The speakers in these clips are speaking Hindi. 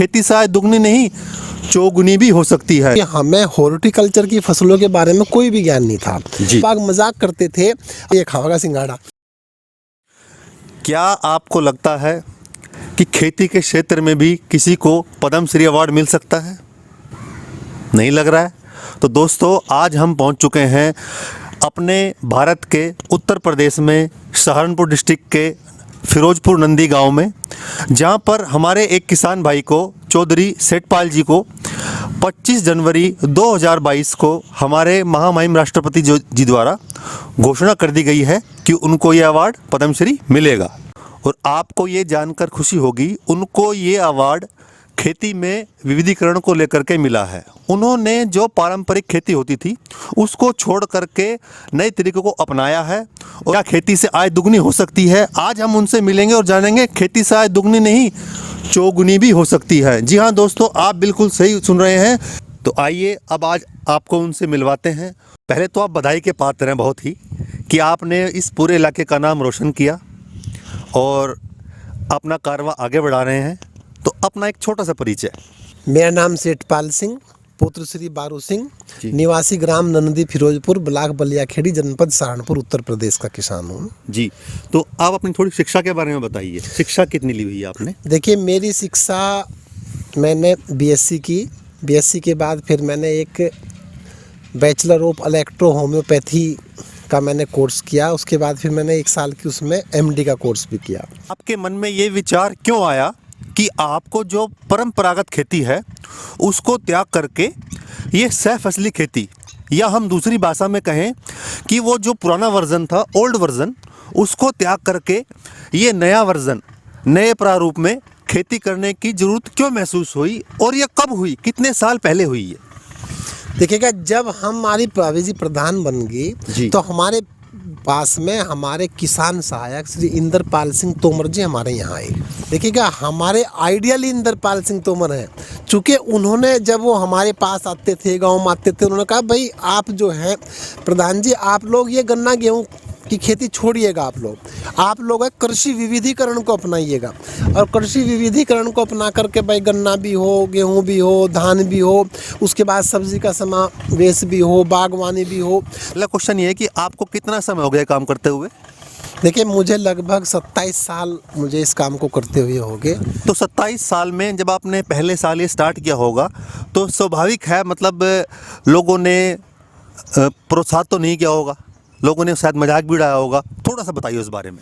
खेती शायद दुगनी नहीं चौगुनी भी हो सकती है। हमें हॉर्टिकल्चर की फसलों के बारे में कोई भी ज्ञान नहीं था जी। पाग मजाक करते थे, ये खाओगा सिंघाड़ा। क्या आपको लगता है कि खेती के क्षेत्र में भी किसी को पद्म श्री अवार्ड मिल सकता है? नहीं लग रहा है। तो दोस्तों, आज हम पहुंच चुके हैं अपने भारत के उत्तर प्रदेश में सहारनपुर डिस्ट्रिक्ट के फिरोजपुर नंदी गांव में, जहां पर हमारे एक किसान भाई को, चौधरी सेठपाल जी को 25 जनवरी 2022 को हमारे महामहिम राष्ट्रपति जी द्वारा घोषणा कर दी गई है कि उनको ये अवार्ड पद्मश्री मिलेगा। और आपको ये जानकर खुशी होगी, उनको ये अवार्ड खेती में विविधीकरण को लेकर के मिला है। उन्होंने जो पारंपरिक खेती होती थी उसको छोड़ करके नए तरीकों को अपनाया है। और क्या खेती से आय दुगनी हो सकती है? आज हम उनसे मिलेंगे और जानेंगे खेती से आय दुगनी नहीं चौगुनी भी हो सकती है। जी हाँ दोस्तों, आप बिल्कुल सही सुन रहे हैं। तो आइए अब आज आपको उनसे मिलवाते हैं। पहले तो आप बधाई के पात्र हैं बहुत ही, कि आपने इस पूरे इलाके का नाम रोशन किया और अपना कारवां आगे बढ़ा रहे हैं। तो अपना एक छोटा सा परिचय। मेरा नाम सेठपाल सिंह, पुत्र श्री बारू सिंह, निवासी ग्राम नंदी फिरोजपुर, ब्लॉक बलियाखेड़ी, जनपद सहारनपुर, उत्तर प्रदेश का किसान हूँ जी। तो आप अपनी थोड़ी शिक्षा के बारे में बताइए। शिक्षा कितनी ली हुई है आपने? देखिए, मेरी शिक्षा, मैंने बीएससी की। बीएससी के बाद फिर मैंने एक बैचलर ऑफ इलेक्ट्रो होम्योपैथी का मैंने कोर्स किया। उसके बाद फिर मैंने 1 साल की उसमें एमडी का कोर्स भी किया। आपके मन में ये विचार क्यों आया कि आपको जो परंपरागत खेती है उसको त्याग करके ये सह फसली खेती, या हम दूसरी भाषा में कहें कि वो जो पुराना वर्जन था, ओल्ड वर्जन, उसको त्याग करके ये नया वर्जन, नए प्रारूप में खेती करने की जरूरत क्यों महसूस हुई, और ये कब हुई, कितने साल पहले हुई है? देखिएगा, जब हमारी प्रवेजी प्रधान बन गई तो हमारे पास में हमारे किसान सहायक श्री इंद्रपाल सिंह तोमर जी हमारे यहाँ आए। देखिएगा, हमारे आइडियल इंद्रपाल सिंह तोमर हैं। चूँकि उन्होंने, जब वो हमारे पास आते थे, गांव में आते थे, उन्होंने कहा भाई आप जो हैं प्रधान जी, आप लोग ये गन्ना गेहूँ की खेती छोड़िएगा। आप लोग कृषि विविधीकरण को अपनाइएगा, और कृषि विविधीकरण को अपना करके भाई गन्ना भी हो, गेहूं भी हो, धान भी हो, उसके बाद सब्जी का समावेश भी हो, बागवानी भी हो। अगला क्वेश्चन ये है कि आपको कितना समय हो गया काम करते हुए? देखिए, मुझे लगभग 27 साल मुझे इस काम को करते हुए हो गए। तो 27 साल में जब आपने पहले साल ये स्टार्ट किया होगा तो स्वाभाविक है, मतलब लोगों ने प्रोत्साहित तो नहीं किया होगा, लोगों ने शायद मजाक भी उड़ाया होगा। थोड़ा सा बताइए उस बारे में।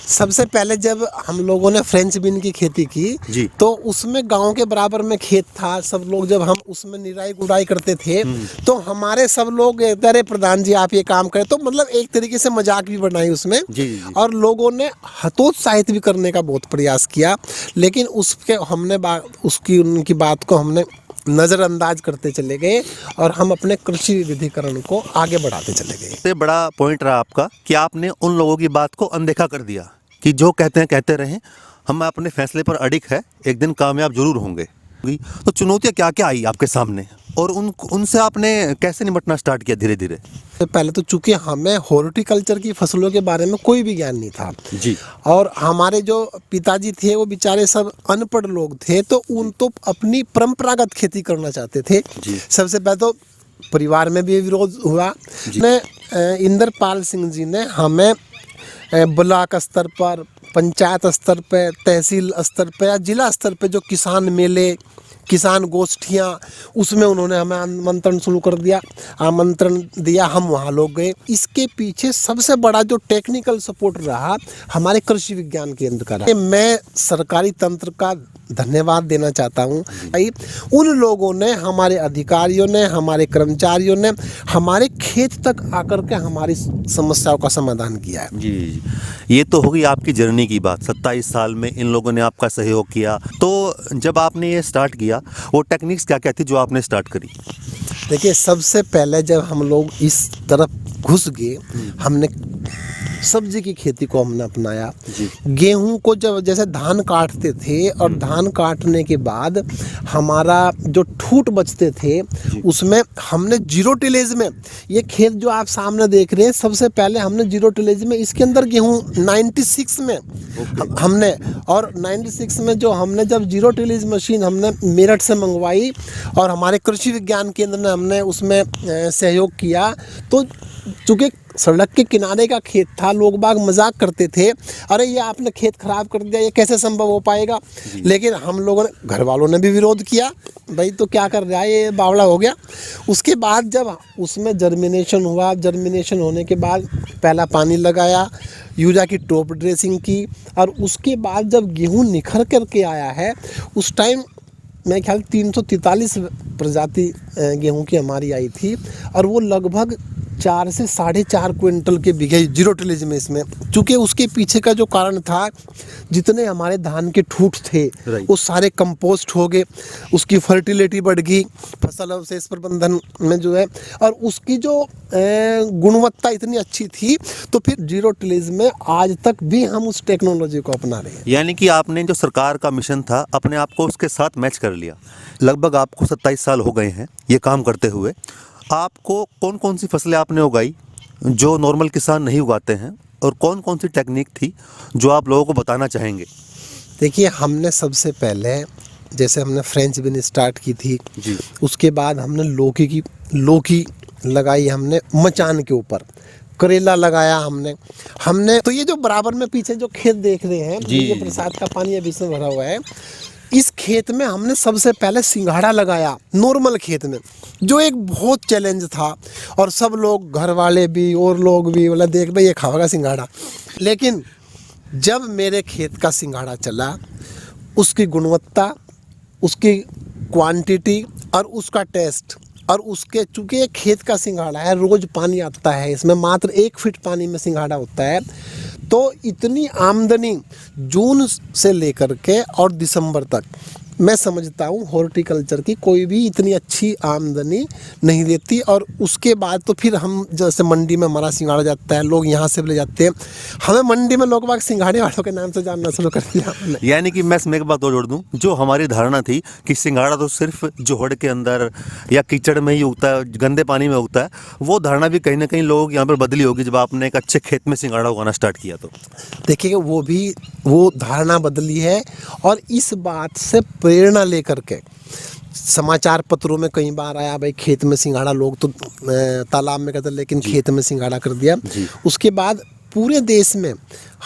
सबसे पहले जब हम लोगों ने फ्रेंच बीन की खेती की तो उसमें गांव के बराबर में खेत था। सब लोग जब हम उसमें निराई गुड़ाई करते थे तो हमारे सब लोग, अरे प्रधान जी आप ये काम करें, तो मतलब एक तरीके से मजाक भी बनाई उसमें। जी। और लोगों ने हतोत्साहित भी करने का बहुत प्रयास किया, लेकिन उसके हमने उनकी बात को हमने नज़रअंदाज करते चले गए और हम अपने कृषि विविधीकरण को आगे बढ़ाते चले गए। सबसे बड़ा पॉइंट रहा आपका कि आपने उन लोगों की बात को अनदेखा कर दिया कि जो कहते हैं कहते रहें, हम अपने फैसले पर अडिग है, एक दिन कामयाब जरूर होंगे। तो चुनौतियाँ क्या क्या आई आपके सामने, और उनसे आपने कैसे निपटना स्टार्ट किया धीरे धीरे? पहले तो चूंकि हमें हॉर्टिकल्चर की फसलों के बारे में कोई भी ज्ञान नहीं था जी, और हमारे जो पिताजी थे वो बेचारे सब अनपढ़ लोग थे, तो उन तो अपनी परंपरागत खेती करना चाहते थे जी। सबसे पहले तो परिवार में भी विरोध हुआ। इंद्रपाल सिंह जी ने हमें ब्लॉक स्तर पर, पंचायत स्तर पर, तहसील स्तर पर या जिला स्तर पर जो किसान मेले, किसान गोष्ठियाँ, उसमें उन्होंने हमें आमंत्रण शुरू कर दिया, आमंत्रण दिया, हम वहाँ लोग गए। इसके पीछे सबसे बड़ा जो टेक्निकल सपोर्ट रहा हमारे कृषि विज्ञान केंद्र का रहा। मैं सरकारी तंत्र का धन्यवाद देना चाहता हूँ। उन लोगों ने, हमारे अधिकारियों ने, हमारे कर्मचारियों ने हमारे खेत तक आकर के हमारी समस्याओं का समाधान किया है। जी, ये तो होगी आपकी जर्नी की बात। 27 साल में इन लोगों ने आपका सहयोग किया। तो जब आपने ये स्टार्ट किया, वो टेक्निक्स क्या क्या थी जो आपने स्टार्ट करी? देखिए, सबसे पहले जब हम लोग इस तरफ घुस गए, हमने सब्जी की खेती को हमने अपनाया। गेहूं को जब जैसे धान काटते थे और धान काटने के बाद हमारा जो ठूट बचते थे उसमें हमने जीरो टिलेज में, ये खेत जो आप सामने देख रहे हैं सबसे पहले हमने जीरो टिलेज में, इसके अंदर गेहूं 96 में हमने, और 96 में जो हमने जब जीरो टिलेज मशीन हमने मेरठ से मंगवाई और हमारे कृषि विज्ञान केंद्र ने हमने उसमें सहयोग किया, तो चूँकि सड़क के किनारे का खेत था, लोग बाग मजाक करते थे, अरे ये आपने खेत खराब कर दिया, ये कैसे संभव हो पाएगा। लेकिन हम लोगों ने, घर वालों ने भी विरोध किया, भाई तो क्या कर रहा है, ये बावड़ा हो गया। उसके बाद जब उसमें जर्मिनेशन हुआ, जर्मिनेशन होने के बाद पहला पानी लगाया, यूरिया की टॉप ड्रेसिंग की, और उसके बाद जब गेहूँ निखर करके आया है उस टाइम मेरे ख्याल 343 प्रजाति गेहूं की हमारी आई थी, और वो लगभग 4 से 4.5 क्विंटल के बिघे जीरो टिलेज में। इसमें चूँकि उसके पीछे का जो कारण था, जितने हमारे धान के ठूठ थे वो सारे कंपोस्ट हो गए, उसकी फर्टिलिटी बढ़ गई फसल अवशेष प्रबंधन में जो है, और उसकी जो गुणवत्ता इतनी अच्छी थी, तो फिर जीरो टिलेज में आज तक भी हम उस टेक्नोलॉजी को अपना रहे हैं। यानी कि आपने जो सरकार का मिशन था अपने आप को उसके साथ मैच कर लिया। लगभग आपको 27 साल हो गए हैं ये काम करते हुए। आपको कौन कौन सी फसलें आपने उगाई जो नॉर्मल किसान नहीं उगाते हैं, और कौन कौन सी टेक्निक थी जो आप लोगों को बताना चाहेंगे? देखिए, हमने सबसे पहले जैसे हमने फ्रेंच बीन स्टार्ट की थी जी। उसके बाद हमने लौकी लगाई, हमने मचान के ऊपर करेला लगाया हमने तो ये जो बराबर में पीछे जो खेत देख रहे हैं, ये प्रसाद का पानी अभी इसमें भरा हुआ है, इस खेत में हमने सबसे पहले सिंघाड़ा लगाया नॉर्मल खेत में, जो एक बहुत चैलेंज था, और सब लोग, घर वाले भी और लोग भी बोला देख भाई ये खाएगा सिंघाड़ा। लेकिन जब मेरे खेत का सिंघाड़ा चला, उसकी गुणवत्ता, उसकी क्वांटिटी और उसका टेस्ट, और उसके चूँकि एक खेत का सिंघाड़ा है, रोज़ पानी आता है इसमें, मात्र 1 फीट पानी में सिंघाड़ा होता है, तो इतनी आमदनी जून से लेकर के और दिसंबर तक मैं समझता हूँ हॉर्टिकल्चर की कोई भी इतनी अच्छी आमदनी नहीं देती। और उसके बाद तो फिर हम जैसे मंडी में हमारा सिंघाड़ा जाता है, लोग यहाँ से ले जाते हैं, हमें मंडी में लोग बाग सिंघाड़े वालों के नाम से जानना शुरू कर दिया हमने। यानी कि मैं इसमें एक बात और जोड़ दूं, जो हमारी धारणा थी कि सिंघाड़ा तो सिर्फ जोहड़ के अंदर या कीचड़ में ही उगता है, गंदे पानी में उगता है, वो धारणा भी कहीं ना कहीं लोग यहाँ पर बदली होगी जब आपने एक अच्छे खेत में सिंघाड़ा उगाना स्टार्ट किया। तो देखिए वो धारणा बदली है, और इस बात से प्रेरणा लेकर के समाचार पत्रों में कई बार आया, भाई खेत में सिंघाड़ा, लोग तो तालाब में करते लेकिन खेत में सिंघाड़ा कर दिया। उसके बाद पूरे देश में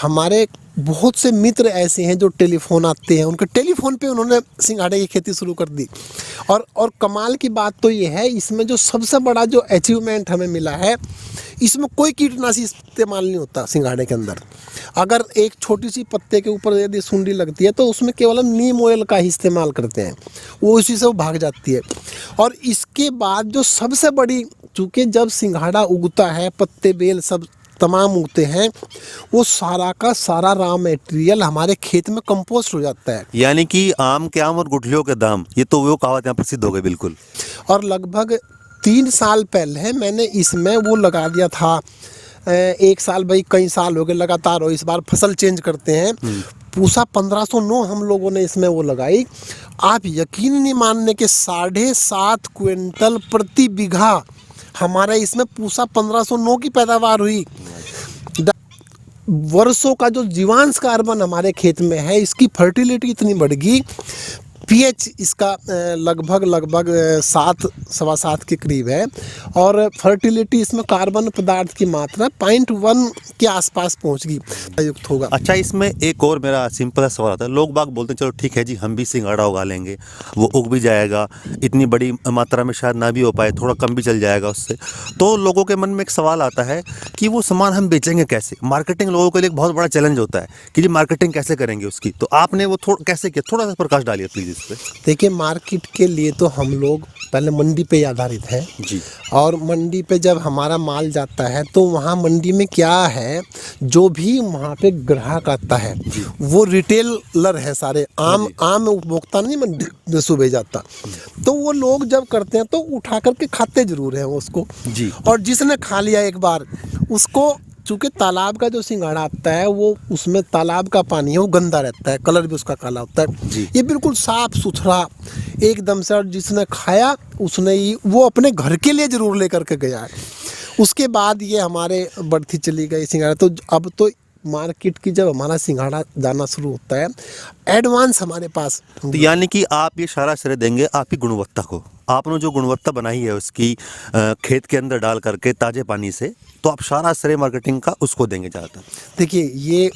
हमारे बहुत से मित्र ऐसे हैं जो टेलीफोन आते हैं, उनके टेलीफोन पे उन्होंने सिंघाड़े की खेती शुरू कर दी। और कमाल की बात तो ये है, इसमें जो सबसे बड़ा जो अचीवमेंट हमें मिला है, इसमें कोई कीटनाशी इस्तेमाल नहीं होता सिंघाड़े के अंदर। अगर एक छोटी सी पत्ते के ऊपर यदि सुंडी लगती है तो उसमें केवल हम नीम ऑयल का ही इस्तेमाल करते हैं, वो उसी से वो भाग जाती है। और इसके बाद जो सबसे बड़ी, चूँकि जब सिंघाड़ा उगता है, पत्ते बेल सब तमाम उगते हैं, वो सारा का सारा रॉ मटेरियल हमारे खेत में कंपोस्ट हो जाता है। यानी कि आम के आम और गुठलियों के दाम, ये तो वो कहावत यहाँ प्रसिद्ध हो गई बिल्कुल। और लगभग 3 साल पहले मैंने इसमें वो लगा दिया था, 1 साल, भाई कई साल हो गए लगातार, और इस बार फसल चेंज करते हैं। पूसा 1509 हम लोगों ने इसमें वो लगाई। आप यकीन नहीं मानने के 7.5 क्विंटल प्रति बीघा हमारे इसमें पूसा 1509 की पैदावार हुई। वर्षों का जो जीवांश कार्बन हमारे खेत में है, इसकी फर्टिलिटी इतनी बढ़ गई, पीएच इसका लगभग 7 सवा 7 के करीब है, और फर्टिलिटी इसमें कार्बन पदार्थ की मात्रा 0.1 के आसपास पहुंच गई, युक्त होगा। अच्छा, इसमें एक और मेरा सिंपल सा सवाल आता है। लोग बाग बोलते हैं चलो ठीक है जी, हम भी सिंघाड़ा उगा लेंगे, वो उग भी जाएगा, इतनी बड़ी मात्रा में शायद ना भी हो पाए, थोड़ा कम भी चल जाएगा उससे। तो लोगों के मन में एक सवाल आता है कि वो सामान हम बेचेंगे कैसे? मार्केटिंग लोगों के लिए एक बहुत बड़ा चैलेंज होता है कि जी मार्केटिंग कैसे करेंगे उसकी। तो आपने वो कैसे किया, थोड़ा सा प्रकाश डालिए प्लीज़ इस पर। देखिए, मार्केट के लिए तो हम लोग पहले मंडी पे आधारित हैं जी। और मंडी पे जब हमारा माल जाता है तो वहाँ मंडी में क्या है, जो भी वहाँ पे ग्राहक आता है वो रिटेलर है सारे, आम उपभोक्ता नहीं मंडी में सुबह जाता। तो वो लोग जब करते हैं तो उठा करके खाते जरूर हैं उसको जी। और जिसने खा लिया एक बार, उसको चूँकि तालाब का जो सिंघाड़ा आता है वो उसमें तालाब का पानी है वो गंदा रहता है, कलर भी उसका काला होता है। जी। ये बिल्कुल साफ सुथरा एकदम से, और जिसने खाया उसने ही वो अपने घर के लिए ज़रूर लेकर के गया है। उसके बाद ये हमारे बढ़ती चली गई सिंघाड़ा। तो अब तो मार्केट की जब हमारा सिंघाड़ा जाना शुरू होता है, एडवांस हमारे पास। तो यानी कि आप ये सारा श्रेय देंगे आपकी गुणवत्ता को। आपने जो गुणवत्ता बनाई है उसकी खेत के अंदर डाल करके ताज़े पानी से, तो आप सारा श्रेय मार्केटिंग का उसको देंगे ज़्यादातर। देखिए, ये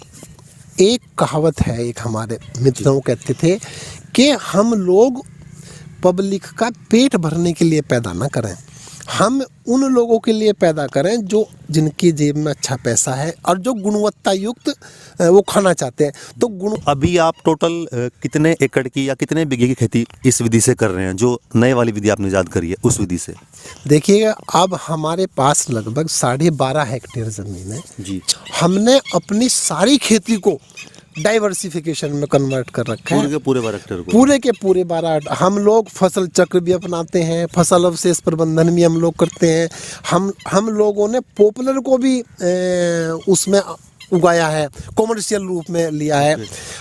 एक कहावत है, एक हमारे मित्रों कहते थे कि हम लोग पब्लिक का पेट भरने के लिए पैदा ना करें, हम उन लोगों के लिए पैदा करें जो जिनकी जेब में अच्छा पैसा है और जो गुणवत्ता युक्त वो खाना चाहते हैं। तो अभी आप टोटल कितने एकड़ की या कितने बीघे की खेती इस विधि से कर रहे हैं, जो नए वाली विधि आपने याद करी है उस विधि से? देखिएगा, अब हमारे पास लगभग 12.5 हेक्टेयर ज़मीन है जी। हमने अपनी सारी खेती को डाइवर्सिफिकेशन में कन्वर्ट कर रखा है। पूरे के पूरे 12 हेक्टेयर को? पूरे के पूरे 12। हम लोग फसल चक्र भी अपनाते हैं, फसल अवशेष प्रबंधन भी हम लोग करते हैं। हम लोगों ने पॉपुलर को भी उसमें उगाया है, कॉमर्शियल रूप में लिया है।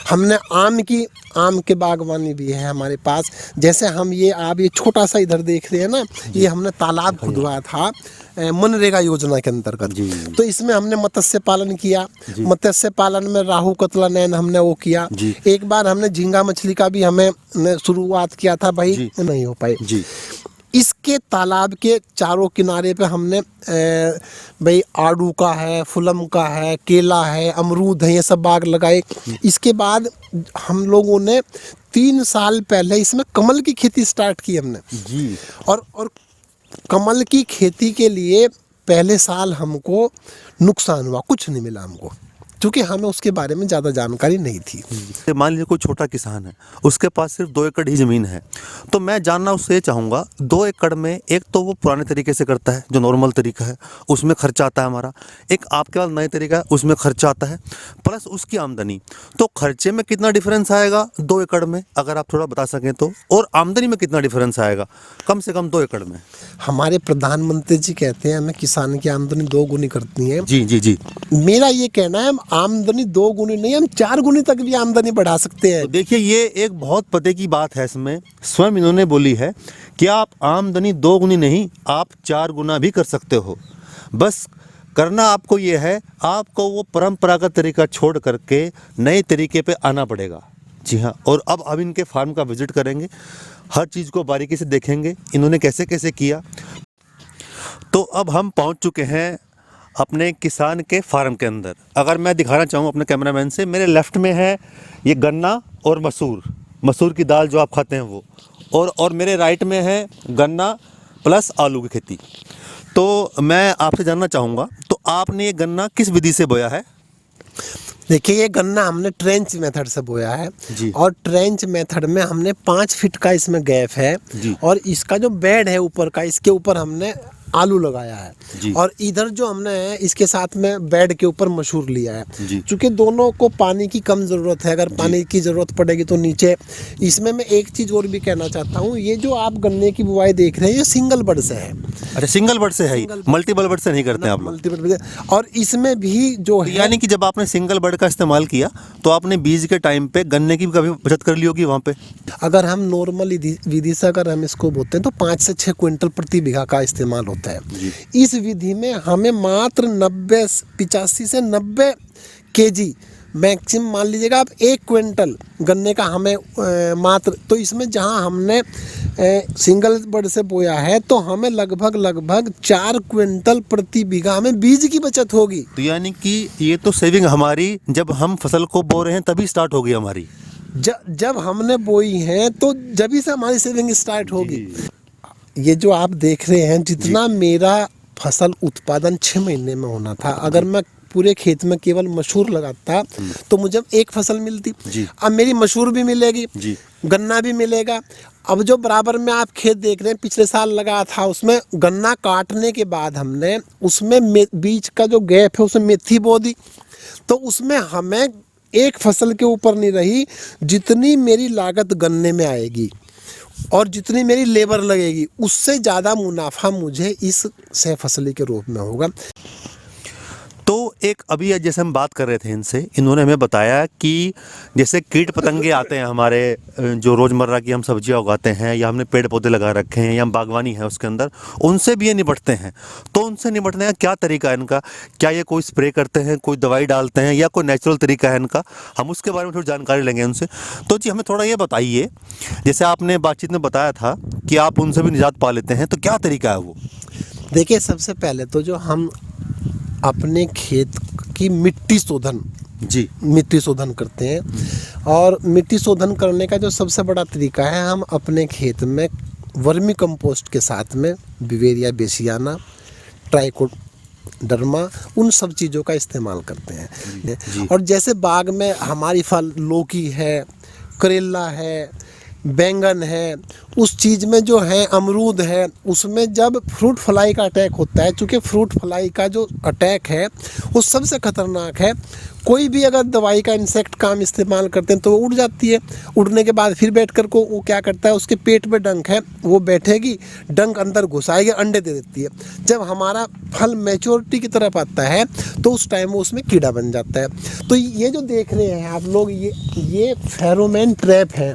हमने आम के बागवानी भी है हमारे पास। जैसे हम ये आप ये छोटा सा इधर देख रहे हैं ना, ये हमने तालाब खुदवाया था मनरेगा योजना के अंतर्गत। तो इसमें हमने मत्स्य पालन किया। मत्स्य पालन में राहु कतला नैन हमने वो किया। एक बार हमने झींगा मछली का भी हमें शुरुआत किया था, भाई नहीं हो पाई। इसके तालाब के चारों किनारे पे हमने भाई आड़ू का है, फुलम का है, केला है, अमरूद है, ये सब बाग लगाए। इसके बाद हम लोगों ने 3 साल पहले इसमें कमल की खेती स्टार्ट की हमने जी। और कमल की खेती के लिए पहले साल हमको नुकसान हुआ, कुछ नहीं मिला हमको, क्योंकि हमें उसके बारे में ज़्यादा जानकारी नहीं थी। मान लीजिए कोई छोटा किसान है, उसके पास सिर्फ 2 एकड़ ही ज़मीन है, तो मैं जानना उससे ये चाहूँगा, 2 एकड़ में एक तो वो पुराने तरीके से करता है जो नॉर्मल तरीका है, उसमें खर्चा आता है हमारा। एक आपके पास नए तरीका है, उसमें खर्चा आता है, प्लस उसकी आमदनी। तो खर्चे में कितना डिफरेंस आएगा 2 एकड़ में, अगर आप थोड़ा बता सकें तो? और आमदनी में कितना डिफरेंस आएगा कम से कम 2 एकड़ में? हमारे प्रधानमंत्री जी कहते हैं हमें किसान की आमदनी 2 गुनी करती है। जी जी जी। मेरा ये कहना है, आमदनी 2 गुनी नहीं, हम 4 गुनी तक भी आमदनी बढ़ा सकते हैं। तो देखिए, ये एक बहुत पते की बात है। इसमें स्वयं इन्होंने बोली है कि आप आमदनी 2 गुनी नहीं, आप 4 गुना भी कर सकते हो। बस करना आपको ये है, आपको वो परंपरागत तरीका छोड़ करके नए तरीके पे आना पड़ेगा। जी हाँ। और अब हम इनके फार्म का विजिट करेंगे, हर चीज़ को बारीकी से देखेंगे इन्होंने कैसे कैसे किया। तो अब हम पहुंच चुके हैं अपने किसान के फार्म के अंदर। अगर मैं दिखाना चाहूँ अपने कैमरामैन से, मेरे लेफ़्ट में है ये गन्ना और मसूर की दाल जो आप खाते हैं वो, और मेरे राइट में है गन्ना प्लस आलू की खेती। तो मैं आपसे जानना चाहूँगा, तो आपने ये गन्ना किस विधि से बोया है? देखिए, ये गन्ना हमने ट्रेंच मेथड से बोया है जी। और ट्रेंच मेथड में हमने 5 फीट का इसमें गैप है जी। और इसका जो बेड है ऊपर का, इसके ऊपर हमने आलू लगाया है जी। और इधर जो हमने इसके साथ में बेड के ऊपर मसूर लिया है। जी। चूँकि दोनों को पानी की कम ज़रूरत है, अगर पानी की ज़रूरत पड़ेगी तो नीचे। इसमें मैं एक चीज़ और भी कहना चाहता हूँ, ये जो आप गन्ने की बुआई देख रहे हैं ये सिंगल बड से है। अच्छा, सिंगल बड से है, मल्टीपल बड से नहीं करते आप लोग? मल्टीपल बड। और इसमें भी जो है, यानी कि जब आपने सिंगल बड का इस्तेमाल किया तो आपने बीज के टाइम पे गन्ने की भी कभी बचत कर ली होगी वहाँ पे? अगर हम नॉर्मल विधि से अगर हम इसको बोते हैं तो 5 से 6 क्विंटल प्रति बीघा का इस्तेमाल होता है। इस विधि में हमें मात्र 85 से 90 केजी मैक्सिमम, मान लीजिएगा आप 1 क्विंटल गन्ने का हमें मात्र। तो इसमें जहां हमने सिंगल बड से बोया है तो हमें लगभग 4 क्विंटल प्रति बीघा हमें बीज की बचत होगी। तो यानी कि ये तो सेविंग हमारी जब हम फसल को बो रहे हैं तभी स्टार्ट होगी हमारी। जब हमने बोई है तो जब से हमारी सेविंग स्टार्ट होगी। ये जो आप देख रहे हैं, जितना मेरा फसल उत्पादन 6 महीने में होना था, अगर मैं पूरे खेत में केवल मसूर लगाता तो मुझे 1 फसल मिलती। अब मेरी मसूर भी मिलेगी, गन्ना भी मिलेगा। अब जो बराबर में आप खेत देख रहे हैं, पिछले साल लगाया था, उसमें गन्ना काटने के बाद हमने उसमें बीच का जो गैप है उसमें मेथी बो दी। तो उसमें हमें 1 फसल के ऊपर नहीं रही, जितनी मेरी लागत गन्ने में आएगी और जितनी मेरी लेबर लगेगी उससे ज़्यादा मुनाफा मुझे इस सह फसली के रूप में होगा। तो एक अभी जैसे हम बात कर रहे थे इनसे, इन्होंने हमें बताया कि जैसे कीट पतंगे आते हैं हमारे जो रोज़मर्रा की हम सब्जियां उगाते हैं या हमने पेड़ पौधे लगा रखे हैं या बागवानी है उसके अंदर, उनसे भी ये निपटते हैं। तो उनसे निपटने का क्या तरीका है इनका? क्या ये कोई स्प्रे करते हैं, कोई दवाई डालते हैं, या कोई नेचुरल तरीका है इनका? हम उसके बारे में थोड़ी जानकारी लेंगे उनसे। तो जी हमें थोड़ा ये बताइए, जैसे आपने बातचीत में बताया था कि आप उनसे भी निजात पा लेते हैं, तो क्या तरीका है वो? देखिए, सबसे पहले तो जो हम अपने खेत की मिट्टी शोधन करते हैं, और मिट्टी शोधन करने का जो सबसे बड़ा तरीका है, हम अपने खेत में वर्मी कंपोस्ट के साथ में बिवेरिया बेसियाना, ट्राइकोडर्मा, उन सब चीज़ों का इस्तेमाल करते हैं। और जैसे बाग में हमारी फल लौकी है, करेला है, बैंगन है, उस चीज़ में जो है अमरूद है, उसमें जब फ्रूट फ्लाई का अटैक होता है, चूँकि फ्रूट फ्लाई का जो अटैक है वो सबसे ख़तरनाक है। कोई भी अगर दवाई का इंसेक्ट काम इस्तेमाल करते हैं तो वो उड़ जाती है। उड़ने के बाद फिर बैठ कर को वो क्या करता है, उसके पेट में डंक है, वो बैठेगी, डंक अंदर घुसाएगी, अंडे दे देती है। जब हमारा फल मैच्योरिटी की तरफ आता है तो उस टाइम वो उसमें कीड़ा बन जाता है। तो ये जो देख रहे हैं आप लोग, ये फेरोमोन ट्रैप है,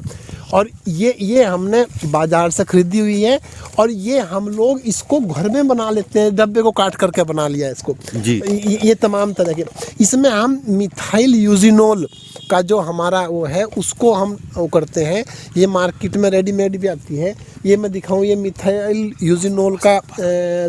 और ये हमने बाज़ार से ख़रीदी हुई है, और ये हम लोग इसको घर में बना लेते हैं, डब्बे को काट करके बना लिया इसको जी। ये तमाम तरह के, इसमें हम मिथाइल यूजिनोल का जो हमारा वो है उसको हम वो करते हैं। ये मार्केट में रेडीमेड भी आती है, ये मैं दिखाऊं, ये मिथाइल यूजिनोल का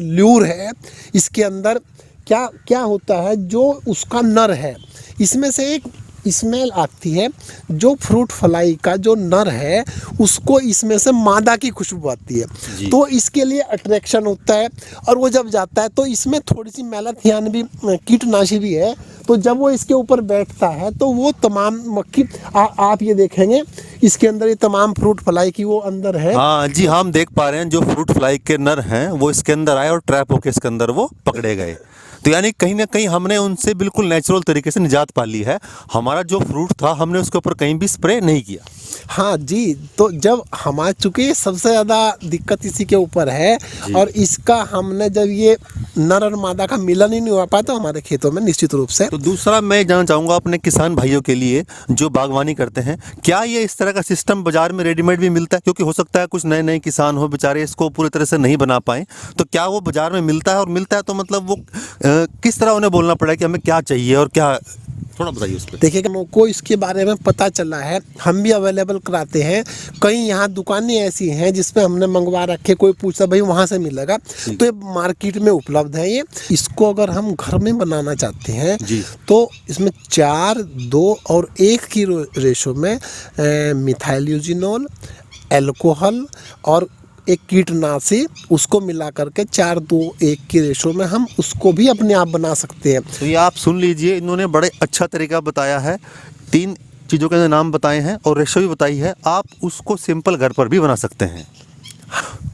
ल्यूर है। इसके अंदर क्या क्या होता है, जो उसका नर है, इसमें से एक स्मेल आती है, जो फ्रूट फ्लाई का जो नर है उसको इसमें से मादा की खुशबू आती है, तो इसके लिए अट्रैक्शन होता है, और वो जब जाता है तो इसमें थोड़ी सी मैलाथियान भी कीटनाशी भी है, तो जब वो इसके ऊपर बैठता है तो वो तमाम मक्खी आप ये देखेंगे इसके अंदर ये तमाम फ्रूट फ्लाई की वो अंदर है। हाँ जी, हम देख पा रहे हैं जो फ्रूट फ्लाई के नर हैं वो इसके अंदर आए और ट्रैप होके इसके अंदर वो पकड़े गए। तो यानी कहीं ना कहीं हमने उनसे बिल्कुल नेचुरल तरीके से निजात पा ली है। हमारा जो फ्रूट था हमने उसके ऊपर कहीं भी स्प्रे नहीं किया। हाँ जी, तो जब हमारे चूँकि सबसे ज़्यादा दिक्कत इसी के ऊपर है, और इसका हमने जब ये नर और मादा का मिलन ही नहीं हो पाता हमारे खेतों में निश्चित रूप से। तो दूसरा मैं जानना चाहूँगा अपने किसान भाइयों के लिए जो बागवानी करते हैं, क्या ये इस तरह का सिस्टम बाजार में रेडीमेड भी मिलता है? क्योंकि हो सकता है कुछ नए नए किसान हो, बेचारे इसको पूरी तरह से नहीं बना पाए, तो क्या वो बाजार में मिलता है? और मिलता है तो मतलब वो किस तरह उन्हें बोलना पड़ेगा कि हमें क्या चाहिए और क्या, थोड़ा बताइए उस पर। देखिए, को इसके बारे में पता चला है, हम भी अवेलेबल कराते हैं। कई यहाँ दुकानें ऐसी हैं जिसपे हमने मंगवा रखे, कोई पूछता भाई वहाँ से मिलेगा, तो ये मार्केट में उपलब्ध है। ये इसको अगर हम घर में बनाना चाहते हैं तो इसमें 4, 2 और 1 की रेशो में मिथाइल यूजिनोल, एल्कोहल और एक कीटनाशी, उसको मिला करके 4, 2, 1 की रेशो में हम उसको भी अपने आप बना सकते हैं। तो ये आप सुन लीजिए, इन्होंने बड़े अच्छा तरीका बताया है, 3 चीज़ों के नाम बताए हैं और रेशो भी बताई है, आप उसको सिंपल घर पर भी बना सकते हैं।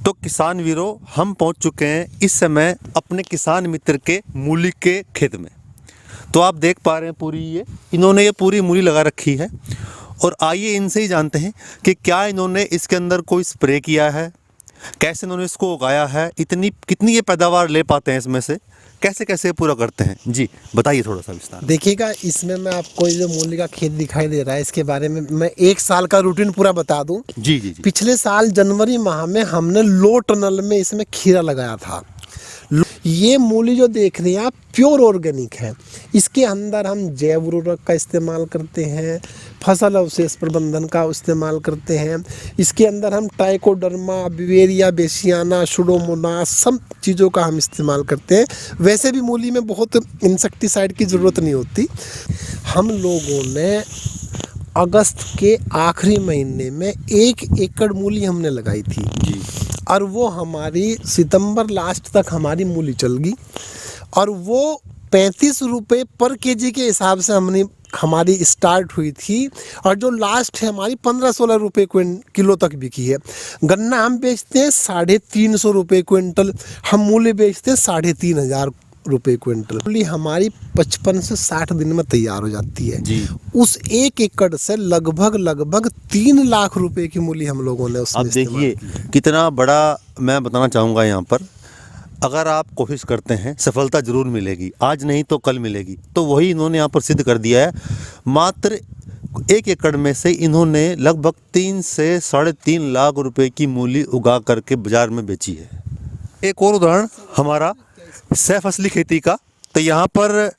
तो किसान वीरों, हम पहुंच चुके हैं इस समय अपने किसान मित्र के मूली के खेत में। तो आप देख पा रहे हैं पूरी इन्होंने ये पूरी मूली लगा रखी है, और आइए इनसे ही जानते हैं कि क्या इन्होंने इसके अंदर कोई स्प्रे किया है, कैसे इन्होंने इसको उगाया है, कितनी ये पैदावार ले पाते हैं इसमें से, कैसे कैसे पूरा करते हैं। जी बताइए थोड़ा सा विस्तार। देखिएगा, इसमें मैं आपको जो मूली का खेत दिखाई दे रहा है, इसके बारे में मैं 1 साल का रूटीन पूरा बता दूं। जी जी जी। पिछले साल जनवरी माह में हमने लो टनल में इसमें खीरा लगाया था। ये मूली जो देख रहे हैं आप, प्योर ऑर्गेनिक है। इसके अंदर हम जैव उर्वरक का इस्तेमाल करते हैं, फसल अवशेष प्रबंधन का इस्तेमाल करते हैं। इसके अंदर हम ट्राइकोडर्मा, बिवेरिया बेसियाना, सुडोमोनास, सब चीज़ों का हम इस्तेमाल करते हैं। वैसे भी मूली में बहुत इंसेक्टिसाइड की ज़रूरत नहीं होती। हम लोगों ने अगस्त के आखिरी महीने में 1 एकड़ मूली हमने लगाई थी जी। और वो हमारी सितंबर लास्ट तक हमारी मूली चल गई, और वो 35 रुपये पर केजी के हिसाब से हमारी स्टार्ट हुई थी, और जो लास्ट है हमारी 15-16 रुपये किलो तक बिकी है। गन्ना हम बेचते हैं 350 रुपये क्विंटल, हम मूली बेचते हैं 3500 रुपये क्विंटल। मूली हमारी 55 से 60 दिन में तैयार हो जाती है जी। उस 1 एकड़ से लगभग 3 लाख रुपए की मूली हम लोगों ने उसमें अब देखिए कितना बड़ा, मैं बताना चाहूँगा यहाँ पर अगर आप कोशिश करते हैं सफलता ज़रूर मिलेगी, आज नहीं तो कल मिलेगी। तो वही इन्होंने यहाँ पर सिद्ध कर दिया है। मात्र 1 एकड़ में से इन्होंने लगभग 3 से 3.5 लाख रुपए की मूली उगा करके बाजार में बेची है। एक और उदाहरण हमारा सह फसली खेती का। तो यहाँ पर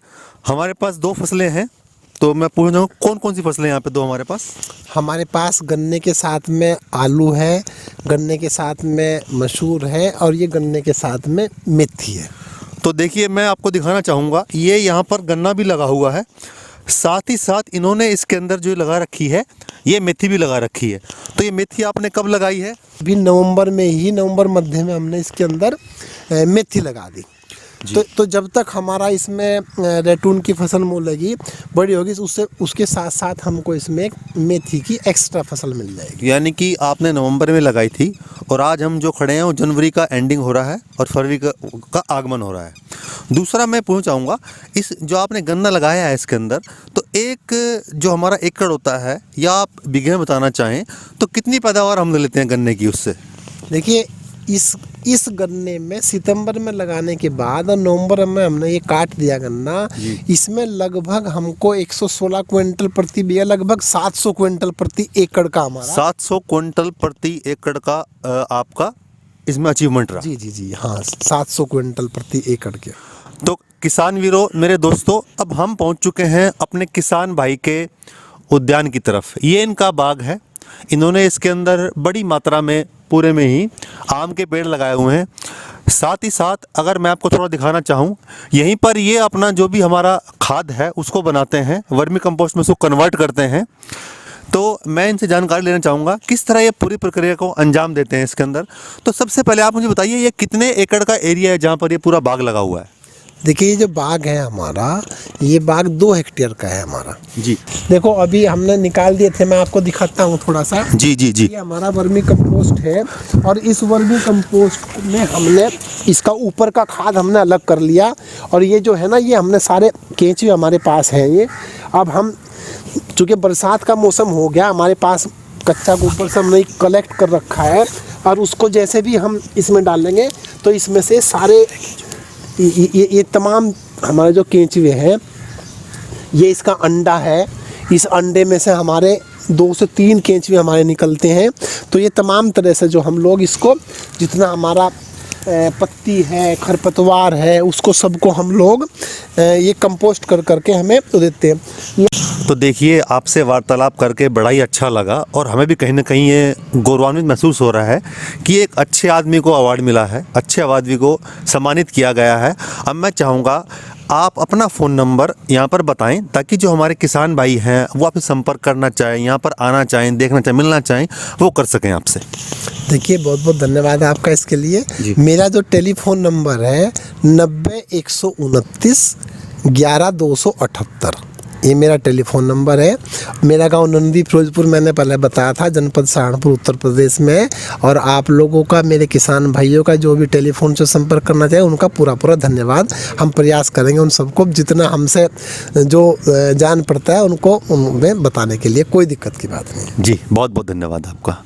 हमारे पास 2 फसलें हैं, तो मैं पूछ रहा हूँ कौन कौन सी फसलें यहाँ पे 2 हमारे पास? हमारे पास गन्ने के साथ में आलू है, गन्ने के साथ में मसूर है और ये गन्ने के साथ में मेथी है। तो देखिए मैं आपको दिखाना चाहूँगा, ये यहाँ पर गन्ना भी लगा हुआ है, साथ ही साथ इन्होंने इसके अंदर जो लगा रखी है ये मेथी भी लगा रखी है। तो ये मेथी आपने कब लगाई है? अभी नवंबर में ही, नवंबर मध्य में हमने इसके अंदर मेथी लगा दी। तो जब तक हमारा इसमें रैटून की फसल मूलेगी, बड़ी होगी, उसके साथ साथ हमको इसमें एक मेथी की एक्स्ट्रा फसल मिल जाएगी। यानी कि आपने नवंबर में लगाई थी और आज हम जो खड़े हैं वो जनवरी का एंडिंग हो रहा है और फरवरी का आगमन हो रहा है। दूसरा मैं पूछना चाहूँगा, इस जो आपने गन्ना लगाया है इसके अंदर, तो एक जो हमारा एकड़ होता है या आप बीघे में बताना चाहें तो कितनी पैदावार हम ले लेते हैं गन्ने की उससे? देखिए इस गन्ने में सितंबर में लगाने के बाद और नवंबर में हमने ये काट दिया गन्ना, इसमें लगभग हमको 116 क्विंटल प्रति बीघा, लगभग 700 क्विंटल प्रति एकड़ का हमारा 700 क्विंटल प्रति एकड़ का आपका इसमें अचीवमेंट रहा। जी हाँ, 700 क्विंटल प्रति एकड़ के। तो किसान वीरों, मेरे दोस्तों, अब हम पहुंच चुके हैं अपने किसान भाई के उद्यान की तरफ। ये इनका बाग है। इन्होंने इसके अंदर बड़ी मात्रा में पूरे में ही आम के पेड़ लगाए हुए हैं। साथ ही साथ अगर मैं आपको थोड़ा दिखाना चाहूँ, यहीं पर ये अपना जो भी हमारा खाद है उसको बनाते हैं, वर्मी कंपोस्ट में उसको कन्वर्ट करते हैं। तो मैं इनसे जानकारी लेना चाहूँगा किस तरह ये पूरी प्रक्रिया को अंजाम देते हैं इसके अंदर। तो सबसे पहले आप मुझे बताइए, ये कितने एकड़ का एरिया है जहाँ पर ये पूरा बाग लगा हुआ है? देखिए, ये जो बाग है हमारा, ये बाग 2 हेक्टेयर का है हमारा। जी देखो, अभी हमने निकाल दिए थे, मैं आपको दिखाता हूँ थोड़ा सा। जी जी जी। ये हमारा वर्मी कंपोस्ट है और इस वर्मी कंपोस्ट में हमने इसका ऊपर का खाद हमने अलग कर लिया और ये जो है ना, ये हमने सारे केंचुए हमारे पास हैं। ये अब हम, चूँकि बरसात का मौसम हो गया, हमारे पास कच्चा गोबर से हमने कलेक्ट कर रखा है और उसको जैसे भी हम इसमें डालेंगे तो इसमें से सारे ये तमाम हमारे जो केंचुए हैं, ये इसका अंडा है। इस अंडे में से हमारे 2 से 3 केंचुए हमारे निकलते हैं। तो ये तमाम तरह से जो हम लोग इसको, जितना हमारा पत्ती है, खरपतवार है, उसको सबको हम लोग ये कंपोस्ट कर करके हमें तो देते हैं। तो देखिए, आपसे वार्तालाप करके बड़ा ही अच्छा लगा और हमें भी कहीं ना कहीं ये गौरवान्वित महसूस हो रहा है कि एक अच्छे आदमी को अवार्ड मिला है, अच्छे आदमी को सम्मानित किया गया है। अब मैं चाहूँगा आप अपना फ़ोन नंबर यहाँ पर बताएं ताकि जो हमारे किसान भाई हैं वो आपसे संपर्क करना चाहें, यहाँ पर आना चाहें, देखना चाहें, मिलना चाहें, वो कर सकें आपसे। देखिए, बहुत बहुत धन्यवाद है आपका इसके लिए। मेरा जो टेलीफोन नंबर है 90 129 11 278, ये मेरा टेलीफोन नंबर है। मेरा गांव नंदी फिरोजपुर, मैंने पहले बताया था, जनपद सहारनपुर, उत्तर प्रदेश में है। और आप लोगों का, मेरे किसान भाइयों का जो भी टेलीफोन से संपर्क करना चाहे, उनका पूरा धन्यवाद। हम प्रयास करेंगे उन सबको जितना हमसे जो जान पड़ता है उनको उनमें बताने के लिए। कोई दिक्कत की बात नहीं। जी, बहुत बहुत धन्यवाद आपका।